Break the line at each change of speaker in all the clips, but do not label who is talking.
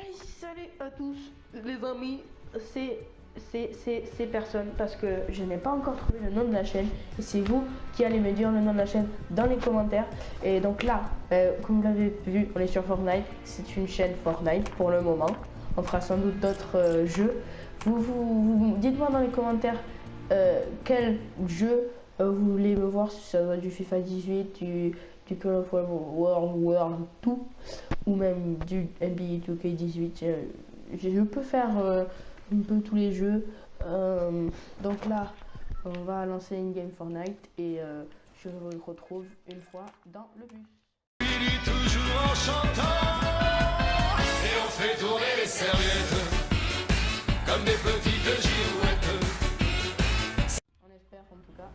Hey, salut à tous les amis, c'est personne parce que je n'ai pas encore trouvé le nom de la chaîne et c'est vous qui allez me dire le nom de la chaîne dans les commentaires. Et donc là, comme vous l'avez vu, on est sur Fortnite, c'est une chaîne Fortnite pour le moment. On fera sans doute d'autres jeux. Dites-moi dans les commentaires quel jeu vous voulez me voir, si ça doit être du FIFA 18, du Call of World, tout, ou même du NBA 2K18. Je peux faire un peu tous les jeux. Donc là, on va lancer une game Fortnite et je vous retrouve une fois dans le bus.
Toujours en chantant, et on fait tourner les serviettes comme des petites girouettes.
On espère en tout cas.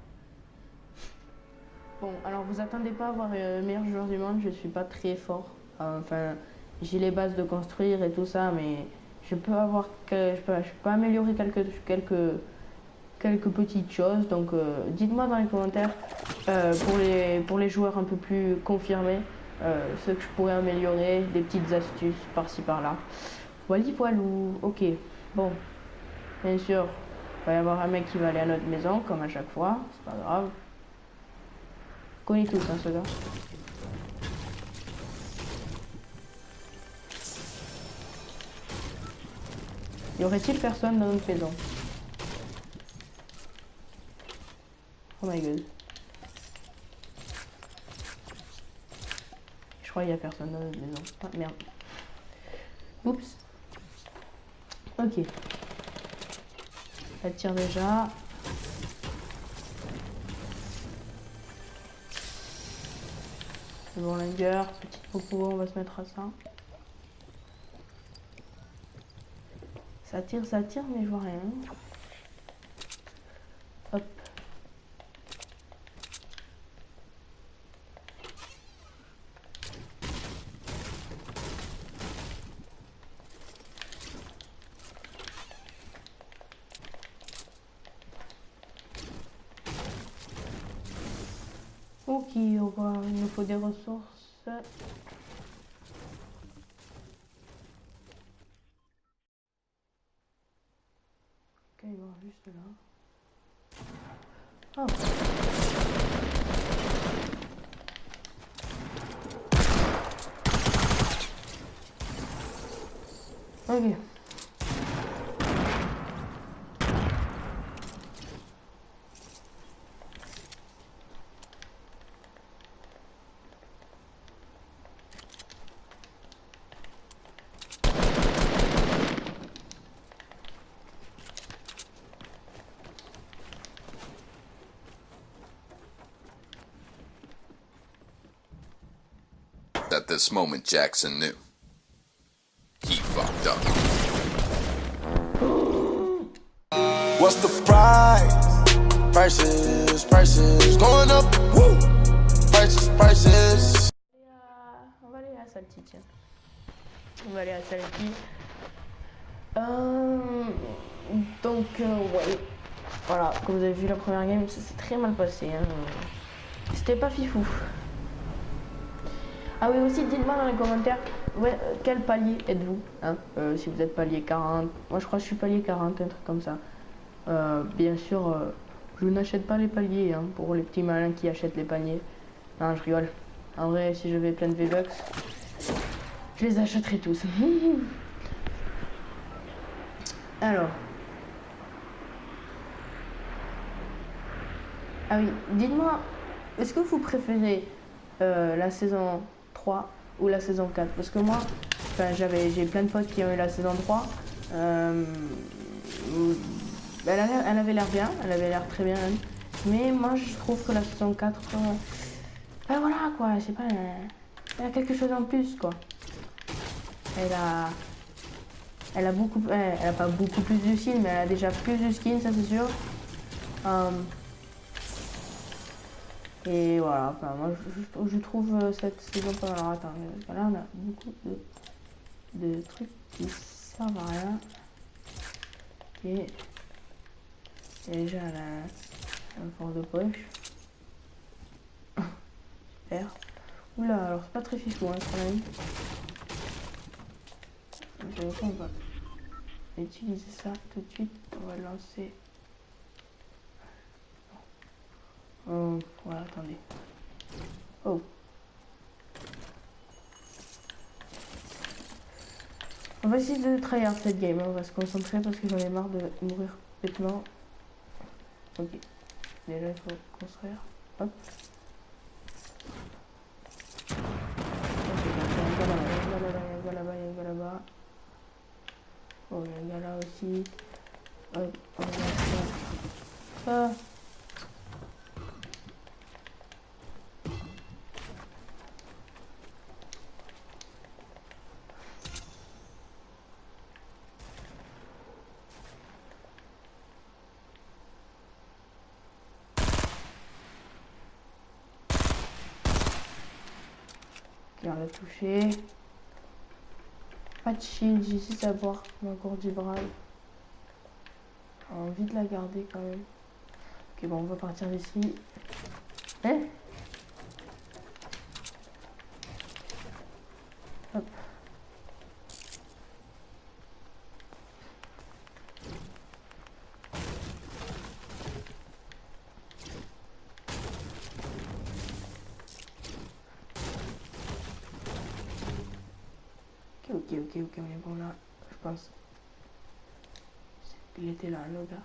Bon, alors vous attendez pas à avoir le meilleur joueur du monde, je suis pas très fort. Enfin, j'ai les bases de construire et tout ça, mais je peux avoir je peux améliorer quelques petites choses. Donc dites-moi dans les commentaires pour les joueurs un peu plus confirmés ce que je pourrais améliorer, des petites astuces par-ci par-là. Wally poilou, ok. Bon, bien sûr, il va y avoir un mec qui va aller à notre maison comme à chaque fois, c'est pas grave. Connais tous hein, ce gars. Y aurait-il personne dans notre maison? Oh my god. Je crois qu'il y a personne dans notre maison. Ah merde. Oups. Ok. Ça tire déjà. C'est bon, Langer. Petite popo, on va se mettre à ça. Ça tire, mais je vois rien. Hop. Ok, il nous faut des ressources. Ok, il va juste là. Oh. Ok.
At this moment, Jackson knew he fucked up.
What's the price? Prices going up. Woo! Prices.
On va aller à Salty, tiens. On va aller à Salty. Donc, ouais. Voilà, comme vous avez vu la première game, ça s'est très mal passé. Hein. C'était pas fifou. Ah oui, aussi, dites-moi dans les commentaires, ouais, quel palier êtes-vous hein si vous êtes palier 40. Moi, je crois que je suis palier 40, un truc comme ça. Bien sûr, je n'achète pas les paliers hein, pour les petits malins qui achètent les paniers. Non, je rigole. En vrai, si j'avais plein de V-Bucks, je les achèterais tous. Alors. Ah oui, dites-moi, est-ce que vous préférez la saison 3 ou la saison 4? Parce que moi, j'ai plein de potes qui ont eu la saison 3. Elle avait l'air bien, elle avait l'air très bien même. Mais moi, je trouve que la saison 4, ben voilà quoi, je sais pas, elle a quelque chose en plus quoi. Elle a beaucoup, elle a pas beaucoup plus de skins, mais elle a déjà plus de skins, ça c'est sûr. Et voilà, enfin, moi je trouve cette saison pas mal. Alors attends, là on a beaucoup de trucs qui servent à rien. Ok. Et déjà un fort de poche. Super. Oula, alors c'est pas très fifou hein, quand même. je sais pas, on va utiliser ça tout de suite. On va lancer. Oh, voilà, attendez. Oh. On va essayer de tryhard cette game, hein. On va se concentrer parce que j'en ai marre de mourir complètement. Ok. Déjà il faut construire. Hop. Il y a un gars là-bas, il y a un gars là-bas. Oh, il y a un gars là aussi. Hop, on va faire ça. On l'a touché. Pas de shield, j'ai 6 à boire. Encore du bras. J'ai envie de la garder quand même. Ok, bon, on va partir d'ici. Hein? Hop. Ok, on est bon là, je pense. Il était là, le gars.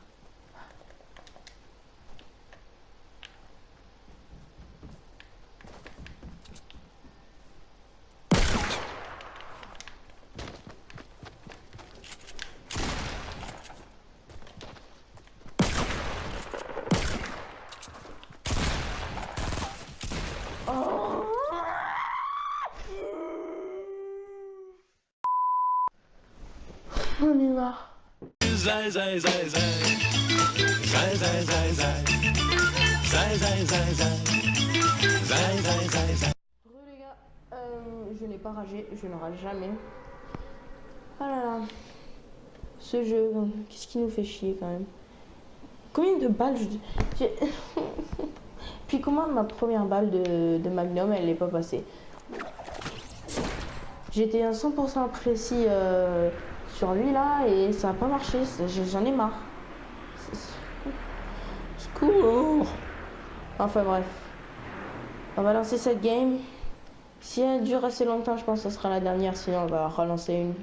On y va.
Zai, zai, zai, zai. Zai, zai, zai, zai. Zai, zai, zai, zai. Zai, zai, zai, zai.
Les gars, je n'ai pas ragé, je ne rage jamais. Ah là là. Ce jeu, qu'est-ce qui nous fait chier quand même. Combien de balles j'ai... Puis comment ma première balle de Magnum, elle n'est pas passée. J'étais à 100% précis sur lui là et ça n'a pas marché, j'en ai marre. Secours. Enfin bref. On va lancer cette game. Si elle dure assez longtemps, je pense que ce sera la dernière, sinon on va relancer une.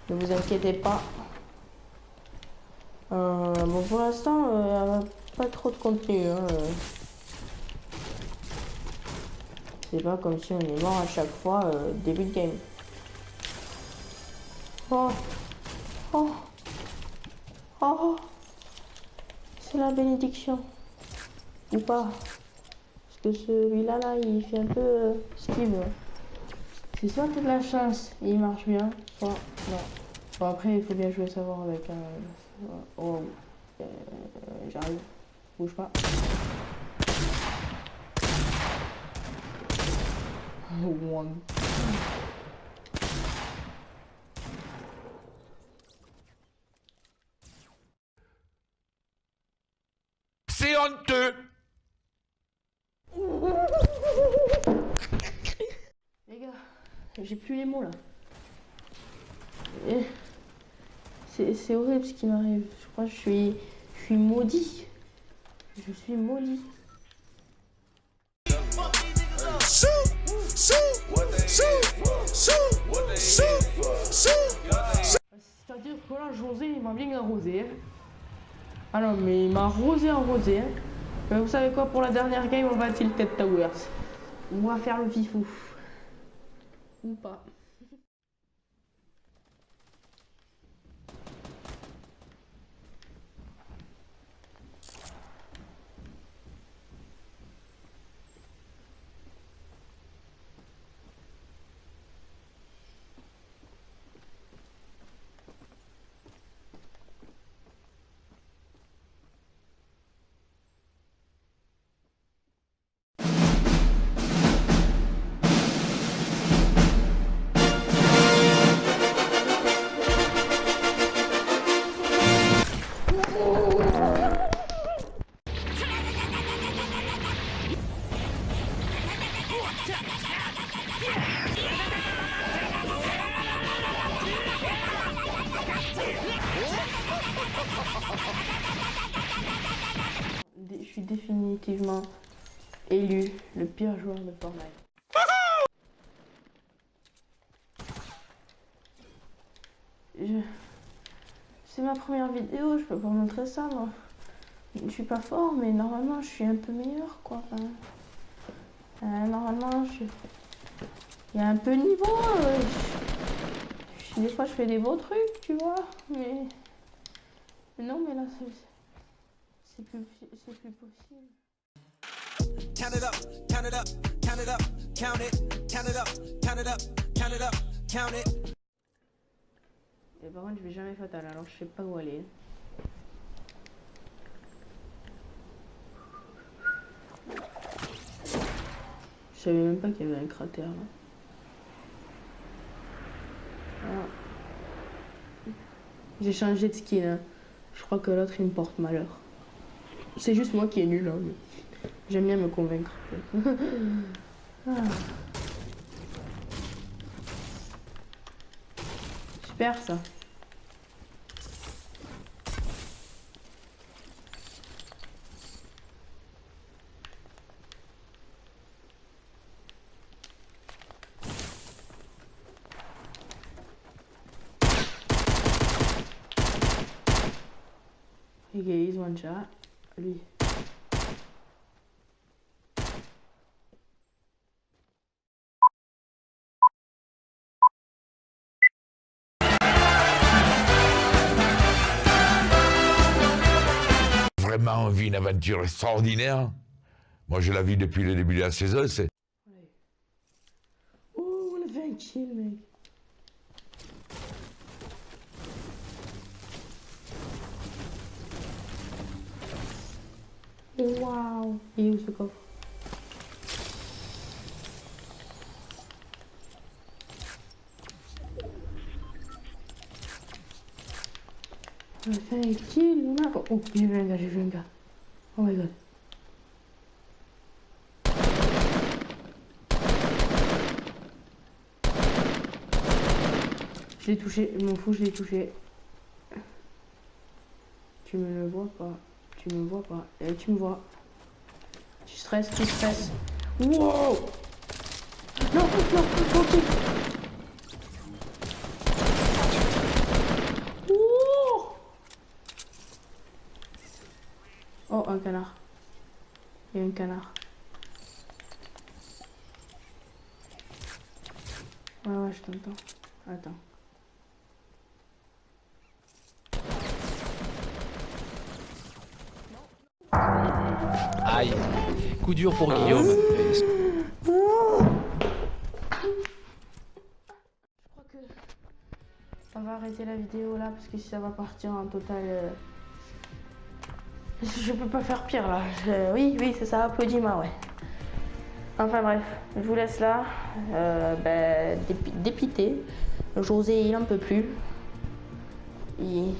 Ne vous inquiétez pas. Bon pour l'instant, pas trop de contenu. Hein. C'est pas comme si on est mort à chaque fois début de game. Oh. Oh. Oh. C'est la bénédiction. Ou pas. Parce que celui-là, là, il fait un peu ce qu'il veut. C'est soit t'as de la chance et il marche bien, soit non. Bon après, il faut bien jouer savoir avec un... Oh. J'arrive. Bouge pas. One.
C'est honteux.
Les gars, j'ai plus les mots là. C'est horrible ce qui m'arrive. Je crois que je suis maudit. Je suis maudit. C'est-à-dire que là, José, il m'a bien arrosé. Ah non, mais il m'a arrosé. Mais vous savez quoi, pour la dernière game, on va tilted towers. On va faire le fifou. Ou pas. Je suis définitivement élu le pire joueur de Fortnite. C'est ma première vidéo, je peux pas montrer ça, moi. Je suis pas fort, mais normalement je suis un peu meilleur, quoi. Normalement, il y a un peu de niveau. Des fois, je fais des beaux trucs, tu vois, mais non, mais là, c'est plus possible.
Count it up, count it up, count it up, count it, count it up, count it up, count it up, count it.
Et par contre, je vais jamais fatal, alors je sais pas où aller. Je savais même pas qu'il y avait un cratère là. Ah. J'ai changé de skin, hein. Je crois que l'autre il me porte malheur. C'est juste moi qui est nul, hein, mais j'aime bien me convaincre. Ah. Super ça. Hey guys, one shot. Lui.
Vraiment, on vit une aventure extraordinaire. Moi, je la vis depuis le début de la saison. C'est...
Oh, on a fait un kill, mec. Waouh. Il est où ce coffre? On a fait un kill, on a... Oh, j'ai vu un gars, j'ai vu un gars. Oh my god. Je l'ai touché, je m'en fous, je l'ai touché. Tu me le vois pas. Tu me vois pas. Et tu me vois. Tu stresses, tu stresses. Wow! Non, non, ok. Oh, un canard. Il y a un canard. Ouais, je t'entends. Attends.
Aïe, coup dur pour Guillaume.
Je crois que on va arrêter la vidéo là parce que si ça va partir en total, je peux pas faire pire là. Oui, c'est ça, applaudis-moi, ouais. Enfin bref, je vous laisse là. Dépité. José, il en peut plus. Je me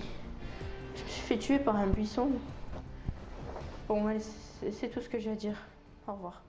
suis fait tuer par un buisson. Bon, c'est tout ce que j'ai à dire. Au revoir.